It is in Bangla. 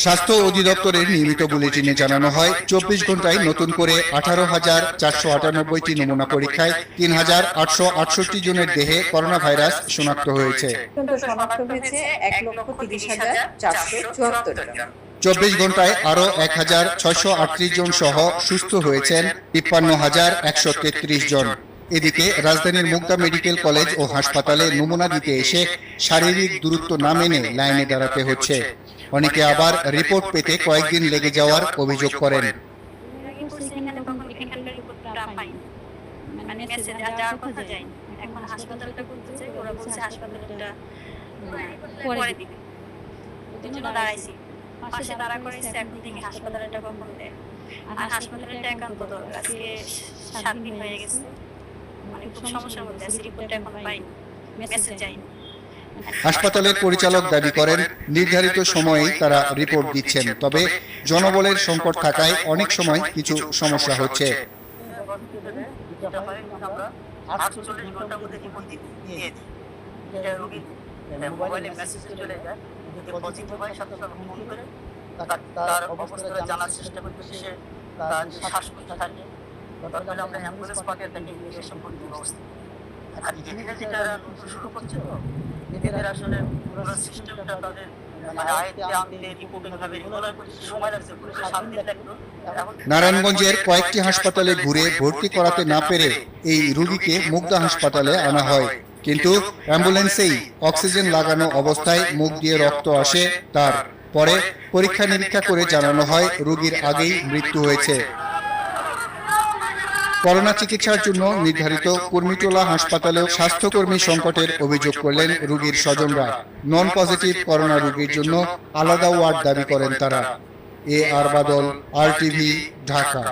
স্বাস্থ্য অধিদপ্তরের নিয়মিত বুলেটিনে জানানো হয় 24 ঘন্টায় নতুন করে 18,498টি নমুনা পরীক্ষায় 3,868 জনের দেহে করোনা ভাইরাস শনাক্ত হয়েছে। শনাক্ত হয়েছে 1,30,474 জন। 24 ঘন্টায় আরও 1,638 জন সহ সুস্থ হয়েছেন 53,133 জন। এদিকে রাজধানীর মুগদা মেডিকেল কলেজ ও হাসপাতালে নমুনা দিতে এসে শারীরিক দূরত্ব না মেনে লাইনে দাঁড়াতে হচ্ছে। অনেকে আবার রিপোর্ট পেতে কয়েকদিন লেগে যাওয়ার অভিযোগ করেন। পাশে দাঁড়া করেছে, এখন দেখি হাসপাতালটা কখন দেয়। আর হাসপাতালটা একান্ত দরকার। আজকে 7 দিন হয়ে গেছে, মানে খুব সমস্যার মধ্যে আছি। রিপোর্টটা এখন পাইনি, মেসেজ যায়নি। হাসপাতালের পরিচালক দাবি করেন, নির্ধারিত সময়েই তারা রিপোর্ট দিচ্ছেন, তবে জনবলের সংকট থাকায় অনেক সময় কিছু সমস্যা হচ্ছে। মোবাইলে মেসেজ চলে যায়, যদি পজিটিভ হয় সাথে সাথে ফোন করে তার অবস্থাটা জানার চেষ্টা করতে, সে তার শ্বাসকষ্ট থাকে, তারপরে আমরা অ্যাম্বুলেন্স পাঠিয়ে থাকি এই সম্পর্কিত ব্যবস্থা। আর এখানে যেটা শুরু করছে, তো এদের আসলে পুরো সিস্টেমটা তাদের মানে আয়ত্তে আনতে রিপোর্টিংভাবে রেগুলার করতে সময় লাগছে, পুলিশের সামনে লাগতো। নারায়ণগঞ্জের কয়েকটি হাসপাতালে ঘুরে ভর্তি করাতে না পেরে এই রোগীকে মুগদা হাসপাতালে আনা হয়, কিন্তু অ্যাম্বুলেন্সেই অক্সিজেন লাগানো অবস্থায় মুখ দিয়ে রক্ত আসে তার। পরে পরীক্ষা নিরীক্ষা করে জানানো হয় রোগীর আগেই মৃত্যু হয়েছে। করোনা চিকিৎসার জন্য নির্ধারিত কুর্মিটোলা হাসপাতালেও স্বাস্থ্যকর্মী সংকটের অভিযোগ করলেন রোগীর স্বজনরা। নন পজিটিভ করোনা রোগীর জন্য আলাদা ওয়ার্ড দাবি করেন তারা। আর বাদল, RTV, ঢাকা।